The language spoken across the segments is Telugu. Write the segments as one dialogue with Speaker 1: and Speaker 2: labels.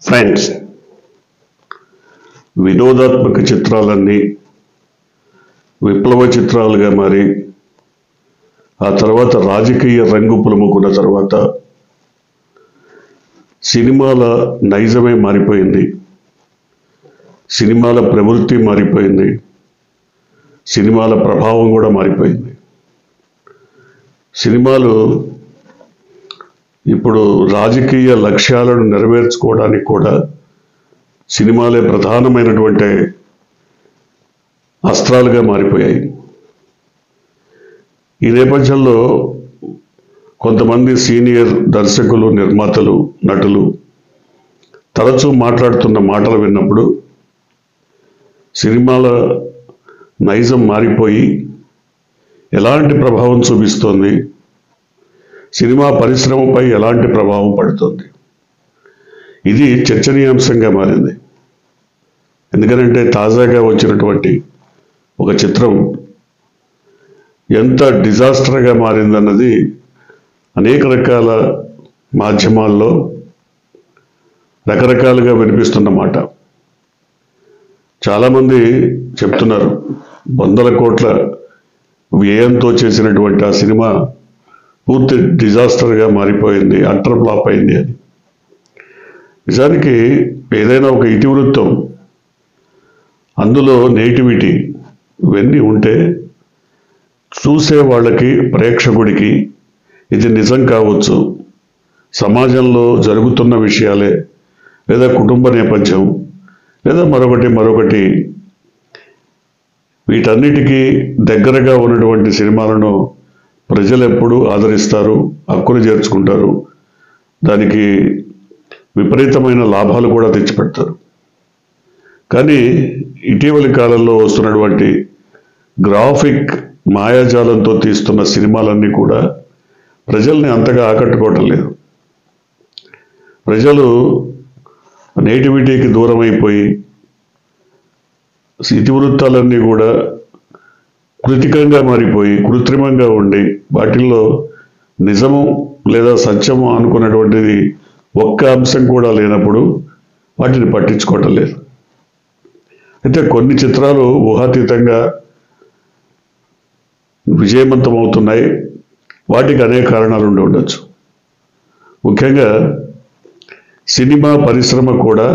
Speaker 1: ఫ్రెండ్స్, వినోదాత్మక చిత్రాలన్నీ విప్లవ చిత్రాలుగా మారి ఆ తర్వాత రాజకీయ రంగు పులుముకున్న తర్వాత సినిమాల నైజమే మారిపోయింది. సినిమాల ప్రవృత్తి మారిపోయింది. సినిమాల ప్రభావం కూడా మారిపోయింది. సినిమాలు ఇప్పుడు రాజకీయ లక్ష్యాలను నెరవేర్చుకోవడానికి కూడా సినిమాలే ప్రధానమైనటువంటి అస్త్రాలుగా మారిపోయాయి. ఈ నేపథ్యంలో కొంతమంది సీనియర్ దర్శకులు, నిర్మాతలు, నటులు తరచూ మాట్లాడుతున్న మాటలు విన్నప్పుడు సినిమాల నైజం మారిపోయి ఎలాంటి ప్రభావం చూపిస్తోంది, సినిమా పరిశ్రమపై ఎలాంటి ప్రభావం పడుతుంది, ఇది చర్చనీయాంశంగా మారింది. ఎందుకంటే తాజాగా వచ్చినటువంటి ఒక చిత్రం ఎంత డిజాస్టర్గా మారిందన్నది అనేక రకాల మాధ్యమాల్లో రకరకాలుగా వినిపిస్తున్న మాట. చాలామంది చెప్తున్నారు, 100 కోట్ల వ్యయంతో చేసినటువంటి ఆ సినిమా పూర్తి డిజాస్టర్గా మారిపోయింది, అట్టర్ ఫ్లాప్ అయింది అని. నిజానికి ఏదైనా ఒక ఇతివృత్తం, అందులో నేటివిటీ ఇవన్నీ ఉంటే చూసే వాళ్ళకి, ప్రేక్షకుడికి ఇది నిజం కావచ్చు, సమాజంలో జరుగుతున్న విషయాలే, లేదా కుటుంబ నేపథ్యం, లేదా మరొకటి వీటన్నిటికీ దగ్గరగా ఉన్నటువంటి సినిమాలను ప్రజలు ఎప్పుడూ ఆదరిస్తారు, హక్కును చేర్చుకుంటారు, దానికి విపరీతమైన లాభాలు కూడా తెచ్చిపెడతారు. కానీ ఇటీవలి కాలంలో వస్తున్నటువంటి గ్రాఫిక్ మాయాజాలంతో తీస్తున్న సినిమాలన్నీ కూడా ప్రజల్ని అంతగా ఆకట్టుకోవటం లేదు. ప్రజలు నేటివిటీకి దూరం అయిపోయి ఇతివృత్తాలన్నీ కూడా కృతికంగా మారిపోయి, కృత్రిమంగా ఉండి, వాటిల్లో నిజము లేదా సత్యము అనుకున్నటువంటిది ఒక్క అంశం కూడా లేనప్పుడు వాటిని పట్టించుకోవటం లేదు. అయితే కొన్ని చిత్రాలు ఊహాతీతంగా విజయవంతమవుతున్నాయి. వాటికి అనేక కారణాలు ఉండి ఉండొచ్చు. ముఖ్యంగా సినిమా పరిశ్రమ కూడా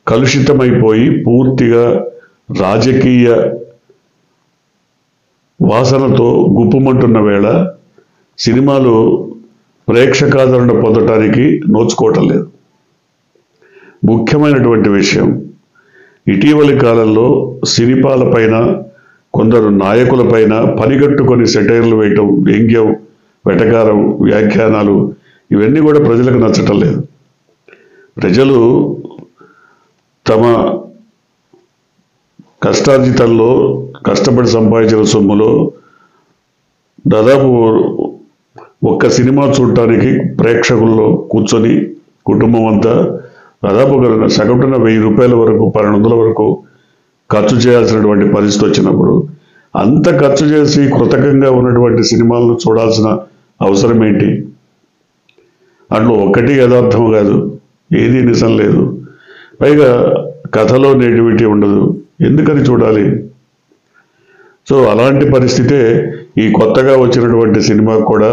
Speaker 1: కలుషితమైపోయి పూర్తిగా రాజకీయ వాసనతో గుప్పుమంటున్న వేళ సినిమాలు ప్రేక్షకాదరణ పొందటానికి నోచుకోవటం లేదు. ముఖ్యమైనటువంటి విషయం, ఇటీవలి కాలంలో సినిమాలపైన, కొందరు నాయకులపైన పనిగట్టుకొని సెటైర్లు వేయటం, వ్యంగ్యం, వెటకారం, వ్యాఖ్యానాలు ఇవన్నీ కూడా ప్రజలకు నచ్చటం లేదు. ప్రజలు తమ కష్టార్జితంలో, కష్టపడి సంపాదించిన సొమ్ములో దాదాపు ఒక్క సినిమా చూడటానికి ప్రేక్షకుల్లో కూర్చొని కుటుంబం అంతా దాదాపు సగటున 1000 రూపాయల వరకు, 1200 వరకు ఖర్చు చేయాల్సినటువంటి పరిస్థితి వచ్చినప్పుడు అంత ఖర్చు చేసి కృతకంగా ఉన్నటువంటి సినిమాలను చూడాల్సిన అవసరం ఏంటి? అట్లా ఒక్కటి యథార్థం కాదు, ఏది నిజం లేదు, పైగా కథలో నేటివిటీ ఉండదు, ఎందుకని చూడాలి? సో అలాంటి పరిస్థితే ఈ కొత్తగా వచ్చినటువంటి సినిమాకు కూడా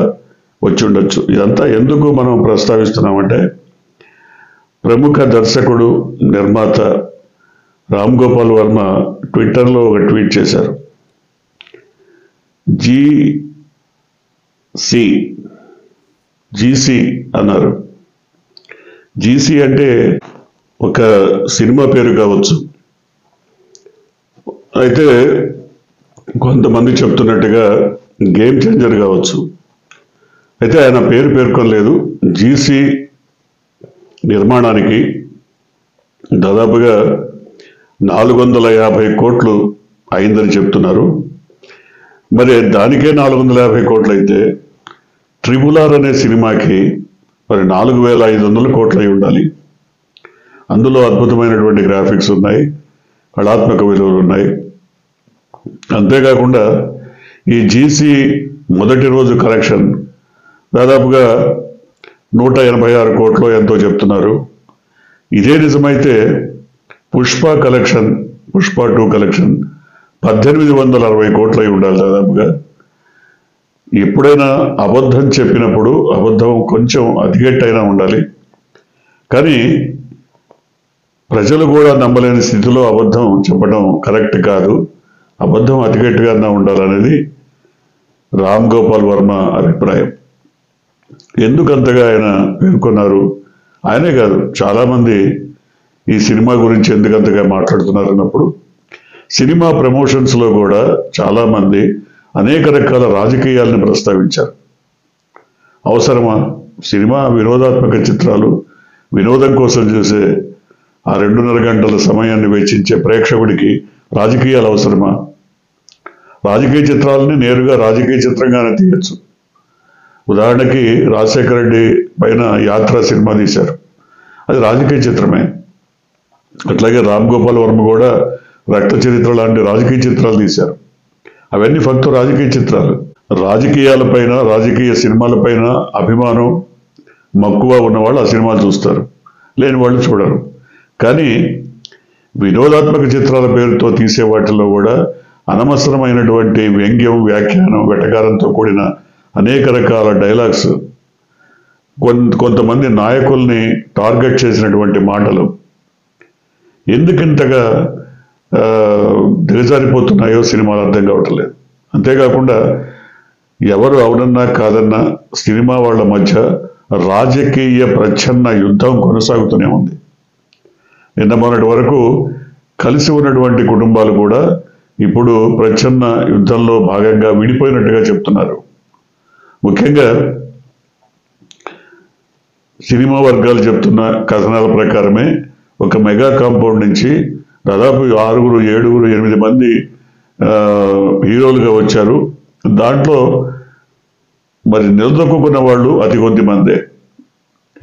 Speaker 1: వచ్చి ఉండొచ్చు. ఇదంతా ఎందుకు మనం ప్రస్తావిస్తున్నామంటే, ప్రముఖ దర్శకుడు, నిర్మాత రామ్ గోపాల్ వర్మ ట్విట్టర్లో ఒక ట్వీట్ చేశారు. జీసీ అన్నారు. జీసీ అంటే ఒక సినిమా పేరు కావచ్చు. అయితే కొంతమంది చెప్తున్నట్టుగా గేమ్ చేంజర్ కావచ్చు. అయితే ఆయన పేరు పేర్కొనలేదు. జీసీ నిర్మాణానికి దాదాపుగా 450 కోట్లు అయిందని చెప్తున్నారు. మరి దానికే 450 కోట్లు అయితే RRR అనే సినిమాకి మరి 4500 కోట్లు అయి ఉండాలి. అందులో అద్భుతమైనటువంటి గ్రాఫిక్స్ ఉన్నాయి, కళాత్మక విలువలు ఉన్నాయి. అంతేకాకుండా ఈ జీసీ మొదటి రోజు కలెక్షన్ దాదాపుగా 186 కోట్లు ఎంతో చెప్తున్నారు. ఇదే నిజమైతే పుష్ప 2 కలెక్షన్ 1860 కోట్లు అయి ఉండాలి దాదాపుగా. ఎప్పుడైనా అబద్ధం చెప్పినప్పుడు అబద్ధం కొంచెం అతిగట్టైనా ఉండాలి, కానీ ప్రజలు కూడా నమ్మలేని స్థితిలో అబద్ధం చెప్పడం కరెక్ట్ కాదు. అబద్ధం అతిగట్టుగా ఉండాలనేది రామ్ గోపాల్ వర్మ అభిప్రాయం. ఎందుకంతగా ఆయన పేర్కొన్నారు? ఆయనే కాదు, చాలామంది ఈ సినిమా గురించి ఎందుకంతగా మాట్లాడుతున్నారు అన్నప్పుడు సినిమా ప్రమోషన్స్లో కూడా చాలామంది అనేక రకాల రాజకీయాలను ప్రస్తావించారు. అవసరమా? సినిమా వినోదాత్మక చిత్రాలు, వినోదం కోసం చూసే ఆ 2.5 గంటల సమయాన్ని వెచ్చించే ప్రేక్షకుడికి రాజకీయాలు అవసరమా? రాజకీయ చిత్రాలని నేరుగా రాజకీయ చిత్రంగానే తీయచ్చు. ఉదాహరణకి రాజశేఖర రెడ్డి పైన యాత్ర సినిమా తీశారు, అది రాజకీయ చిత్రమే. అట్లాగే రామ్ గోపాల్ వర్మ కూడా రక్త చరిత్ర లాంటి రాజకీయ చిత్రాలు తీశారు, అవన్నీ ఫక్తు రాజకీయ చిత్రాలు. రాజకీయాలపైన, రాజకీయ సినిమాలపైన అభిమానం, మక్కువ ఉన్నవాళ్ళు ఆ సినిమాలు చూస్తారు, లేని వాళ్ళు చూడరు. కానీ వినోదాత్మక చిత్రాల పేరుతో తీసే వాటిల్లో కూడా అనవసరమైనటువంటి వ్యంగ్యం, వ్యాఖ్యానం, వెటకారంతో కూడిన అనేక రకాల డైలాగ్స్, కొంతమంది నాయకుల్ని టార్గెట్ చేసినటువంటి మాటలు ఎందుకింతగా దిగజారిపోతున్నాయో సినిమాలు అర్థం కావటం లేదు. అంతేకాకుండా ఎవరు అవునన్నా కాదన్నా సినిమా వాళ్ళ మధ్య రాజకీయ ప్రచ్ఛన్న యుద్ధం కొనసాగుతూనే ఉంది. నిన్న మొన్నటి వరకు కలిసి ఉన్నటువంటి కుటుంబాలు కూడా ఇప్పుడు ప్రచ్ఛన్న యుద్ధంలో భాగంగా విడిపోయినట్టుగా చెప్తున్నారు. ముఖ్యంగా సినిమా వర్గాలు చెప్తున్న కథనాల ప్రకారమే ఒక మెగా కాంపౌండ్ నుంచి దాదాపు 6, 7, 8 మంది హీరోలుగా వచ్చారు. దాంట్లో మరి నిలదొక్కున్న వాళ్ళు అతి కొద్ది మందే,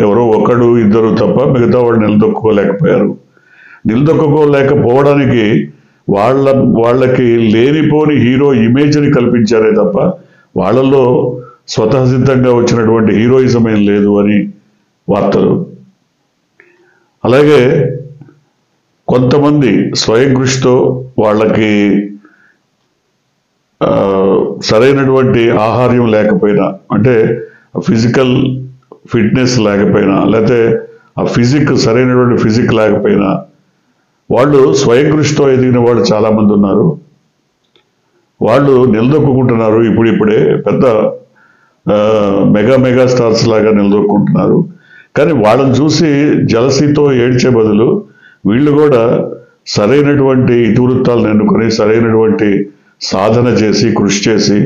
Speaker 1: ఎవరో 1, 2 తప్ప మిగతా వాళ్ళు నిలదొక్కుకోలేకపోయారు. నిలదొక్కుకోలేకపోవడానికి వాళ్ళకి లేనిపోని హీరో ఇమేజ్ని కల్పించారే తప్ప వాళ్ళల్లో స్వతసిద్ధంగా వచ్చినటువంటి హీరోయిజం ఏం లేదు అని వార్తలు. అలాగే కొంతమంది స్వయం కృషితో వాళ్ళకి సరైనటువంటి ఆహార్యం లేకపోయినా, అంటే ఫిజికల్ ఫిట్నెస్ లేకపోయినా, లేకపోతే ఆ సరైనటువంటి ఫిజిక్ లేకపోయినా వాళ్ళు స్వయం కృషితో ఎదిగిన వాళ్ళు చాలామంది ఉన్నారు. వాళ్ళు నిలదొక్కుంటున్నారు. ఇప్పుడిప్పుడే పెద్ద మెగా స్టార్స్ లాగా నిలదొక్కుంటున్నారు. కానీ వాళ్ళని చూసి జలసీతో ఏడ్చే బదులు వీళ్ళు కూడా సరైనటువంటి ఇతివృత్తాలను ఎన్నుకొని సరైనటువంటి సాధన చేసి, కృషి చేసి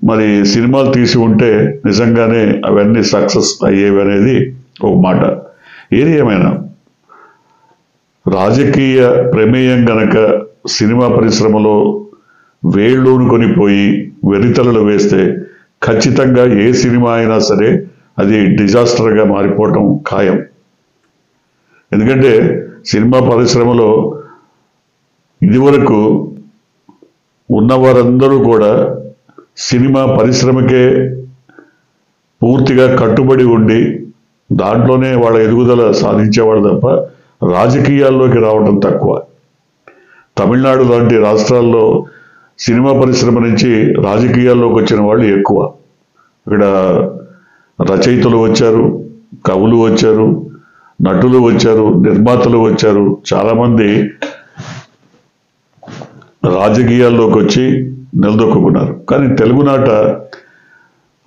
Speaker 1: మరి సినిమాలు తీసి ఉంటే నిజంగానే అవన్నీ సక్సెస్ అయ్యేవి అనేది ఒక మాట. ఏది ఏమైనా రాజకీయ ప్రమేయం గనక సినిమా పరిశ్రమలో వేళ్ళూనుకొని పోయి వెరితలలు వేస్తే ఖచ్చితంగా ఏ సినిమా అయినా సరే అది డిజాస్టర్గా మారిపోవటం ఖాయం. ఎందుకంటే సినిమా పరిశ్రమలో ఇదివరకు ఉన్నవారందరూ కూడా సినిమా పరిశ్రమకే పూర్తిగా కట్టుబడి ఉండి దాంట్లోనే వాళ్ళ ఎదుగుదల సాధించేవాడు తప్ప రాజకీయాల్లోకి రావడం తక్కువ. తమిళనాడు లాంటి రాష్ట్రాల్లో సినిమా పరిశ్రమ నుంచి రాజకీయాల్లోకి వచ్చిన వాళ్ళు ఎక్కువ. ఇక్కడ రచయితలు వచ్చారు, కవులు వచ్చారు, నటులు వచ్చారు, నిర్మాతలు వచ్చారు, చాలామంది రాజకీయాల్లోకి వచ్చి నిలదొక్కున్నారు. కానీ తెలుగునాట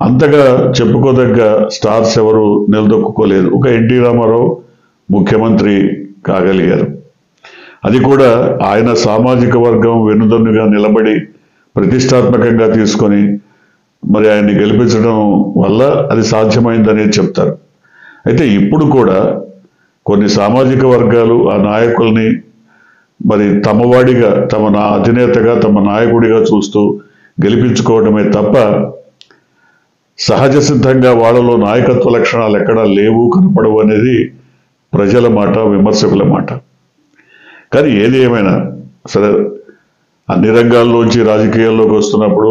Speaker 1: అంతగా చెప్పుకోదగ్గ స్టార్స్ ఎవరు నిలదొక్కుకోలేదు. ఒక ఎన్టీ రామారావు ముఖ్యమంత్రి కాగలిగారు, అది కూడా ఆయన సామాజిక వర్గం వెన్నుదన్నుగా నిలబడి ప్రతిష్టాత్మకంగా తీసుకొని మరి ఆయన్ని గెలిపించడం వల్ల అది సాధ్యమైందనేది చెప్తారు. అయితే ఇప్పుడు కూడా కొన్ని సామాజిక వర్గాలు ఆ నాయకుల్ని మరి తమవాడిగా, అధినేతగా, తమ నాయకుడిగా చూస్తూ గెలిపించుకోవడమే తప్ప సహజ సిద్ధంగా వాళ్ళలో నాయకత్వ లక్షణాలు ఎక్కడా లేవు, కనపడవు అనేది ప్రజల మాట, విమర్శకుల మాట. కానీ ఏది ఏమైనా సరే అన్ని రంగాల్లోంచి రాజకీయాల్లోకి వస్తున్నప్పుడు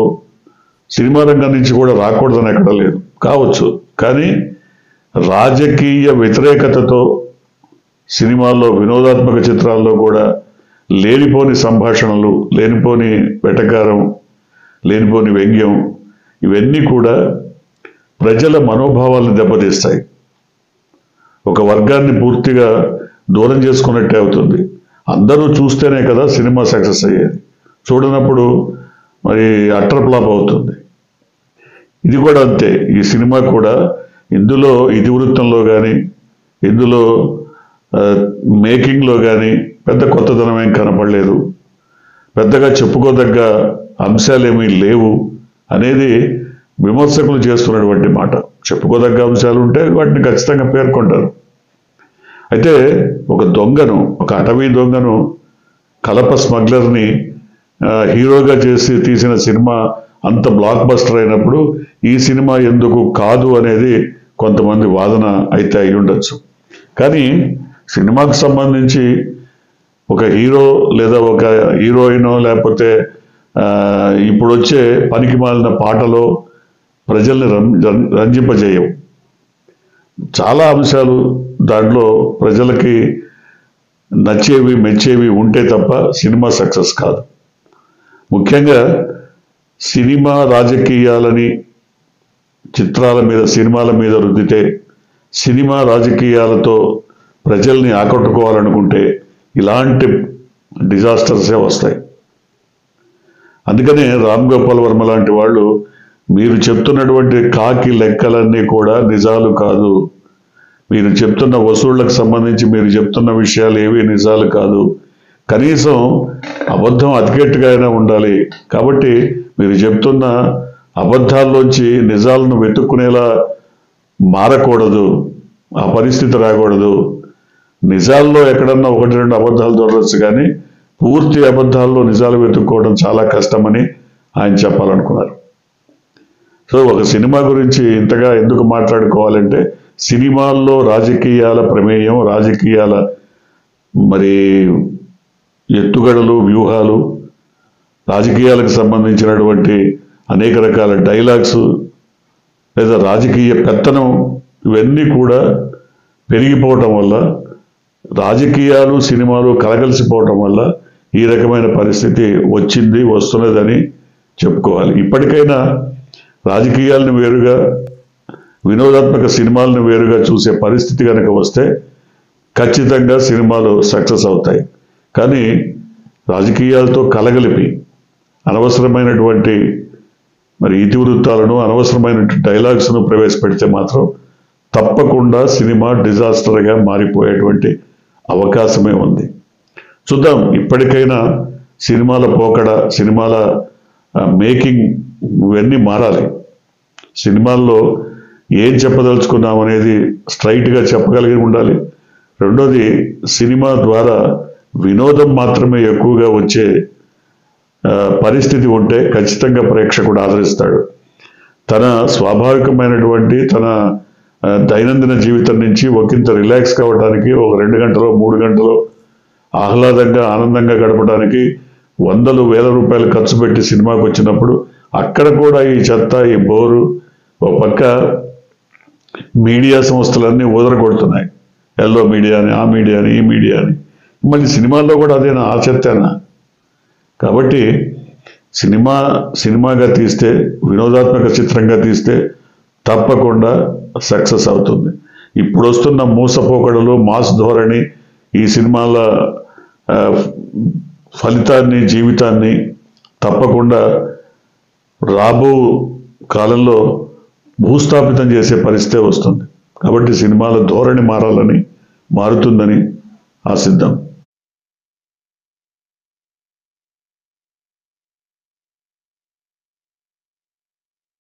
Speaker 1: సినిమా రంగం నుంచి కూడా రాకూడదని ఎక్కడ లేదు, కావచ్చు. కానీ రాజకీయ వ్యతిరేకతతో సినిమాల్లో వినోదాత్మక చిత్రాల్లో కూడా లేనిపోని సంభాషణలు, లేనిపోని వెటకారం, లేనిపోని వ్యంగ్యం, ఇవన్నీ కూడా ప్రజల మనోభావాలను దెబ్బతీస్తాయి. ఒక వర్గాన్ని పూర్తిగా దూరం చేసుకున్నట్టే అవుతుంది. అందరూ చూస్తేనే కదా సినిమా సక్సెస్ అయ్యేది. చూడనప్పుడు మరి అట్టర్ ఫ్లాప్ అవుతుంది. ఇది కూడా అంతే. ఈ సినిమా కూడా ఇందులో ఇతివృత్తంలో కానీ, ఇందులో మేకింగ్లో కానీ పెద్ద కొత్తదనం ఏం కనపడలేదు. పెద్దగా చెప్పుకోదగ్గ అంశాలేమీ లేవు అనేది విమర్శకులు చేస్తున్నటువంటి మాట. చెప్పుకోదగ్గ అంశాలు ఉంటే వాటిని ఖచ్చితంగా పేర్కొంటారు. అయితే ఒక దొంగను, ఒక అటవీ దొంగను, కలప స్మగ్లర్ని హీరోగా చేసి తీసిన సినిమా అంత బ్లాక్ బస్టర్ అయినప్పుడు ఈ సినిమా ఎందుకు కాదు అనేది కొంతమంది వాదన అయితే అయి ఉండొచ్చు. కానీ సినిమాకు సంబంధించి ఒక హీరో లేదా ఒక హీరోయినో లేకపోతే ఇప్పుడు వచ్చే పనికి మాలిన పాటలో ప్రజల్ని రంజింపజేయవు. చాలా అంశాలు దాంట్లో ప్రజలకి నచ్చేవి, మెచ్చేవి ఉంటే తప్ప సినిమా సక్సెస్ కాదు. ముఖ్యంగా సినిమా రాజకీయాలని సినిమాల మీద రుద్దితే, సినిమా రాజకీయాలతో ప్రజల్ని ఆకట్టుకోవాలనుకుంటే ఇలాంటి డిజాస్టర్సే వస్తాయి. అందుకనే రామ్ గోపాల్ వర్మ లాంటి వాళ్ళు మీరు చెప్తున్నటువంటి కాకి లెక్కలన్నీ కూడా నిజాలు కాదు, మీరు చెప్తున్న వసూళ్లకు సంబంధించి మీరు చెప్తున్న విషయాలు ఏవి నిజాలు కాదు, కనీసం అబద్ధం అతికెట్టుగా అయినా ఉండాలి. కాబట్టి మీరు చెప్తున్న అబద్ధాల్లోంచి నిజాలను వెతుక్కునేలా మారకూడదు, ఆ పరిస్థితి రాకూడదు. నిజాల్లో ఎక్కడన్నా 1-2 అబద్ధాలు దొరకచ్చు, కానీ పూర్తి అబద్ధాల్లో నిజాలు వెతుక్కోవడం చాలా కష్టమని ఆయన చెప్పాలనుకున్నారు. సో ఒక సినిమా గురించి ఇంతగా ఎందుకు మాట్లాడుకోవాలంటే, సినిమాల్లో రాజకీయాల ప్రమేయం, రాజకీయాల మరి ఎత్తుగడలు, వ్యూహాలు, రాజకీయాలకు సంబంధించినటువంటి అనేక రకాల డైలాగ్స్ లేదా రాజకీయ పెత్తనం, ఇవన్నీ కూడా పెరిగిపోవటం వల్ల, రాజకీయాలు సినిమాలు కలగలిసిపోవటం వల్ల ఈ రకమైన పరిస్థితి వస్తున్నదని చెప్పుకోవాలి. ఇప్పటికైనా రాజకీయాలను వేరుగా, వినోదాత్మక సినిమాలను వేరుగా చూసే పరిస్థితి కనుక వస్తే ఖచ్చితంగా సినిమాలు సక్సెస్ అవుతాయి. కానీ రాజకీయాలతో కలగలిపి అనవసరమైనటువంటి మరి ఇతివృత్తాలను, అనవసరమైన డైలాగ్స్ను ప్రవేశపెడితే మాత్రం తప్పకుండా సినిమా డిజాస్టర్గా మారిపోయేటువంటి అవకాశమే ఉంది. చూద్దాం, ఇప్పటికైనా సినిమాల పోకడ, సినిమాల మేకింగ్ ఇవన్నీ మారాలి. సినిమాల్లో ఏం చెప్పదలుచుకున్నాం అనేది స్ట్రైట్గా చెప్పగలిగి ఉండాలి. రెండోది, సినిమా ద్వారా వినోదం మాత్రమే ఎక్కువగా వచ్చే పరిస్థితి ఉంటే ఖచ్చితంగా ప్రేక్షకుడు ఆదరిస్తాడు. తన స్వాభావికమైనటువంటి తన దైనందిన జీవితం నుంచి ఒకంత రిలాక్స్ కావడానికి, ఒక 2 గంటలో 3 గంటలో ఆహ్లాదంగా ఆనందంగా గడపడానికి 100,000 రూపాయలు ఖర్చు పెట్టి సినిమాకి వచ్చినప్పుడు అక్కడ కూడా ఈ చెత్త, ఈ బోరు, ఒక పక్క మీడియా సంస్థలన్నీ ఊదరగొడుతున్నాయి. ఎల్లో మీడియా అని, ఆ మీడియా అని, ఈ మీడియా అని. మళ్ళీ సినిమాల్లో కూడా అదేనా, ఆ చెత్తేనా? కాబట్టి సినిమాగా తీస్తే, వినోదాత్మక చిత్రంగా తీస్తే తప్పకుండా సక్సెస్ అవుతుంది. ఇప్పుడు వస్తున్న మూసపోకడలు, మాస్ ధోరణి ఈ సినిమాల ఫలితాన్ని, జీవితాన్ని తప్పకుండా రాబో కాలంలో భూస్థాపితం చేసే పరిస్థితే వస్తుంది. కాబట్టి సినిమాల ధోరణి మారుతుందని ఆశిద్దాం.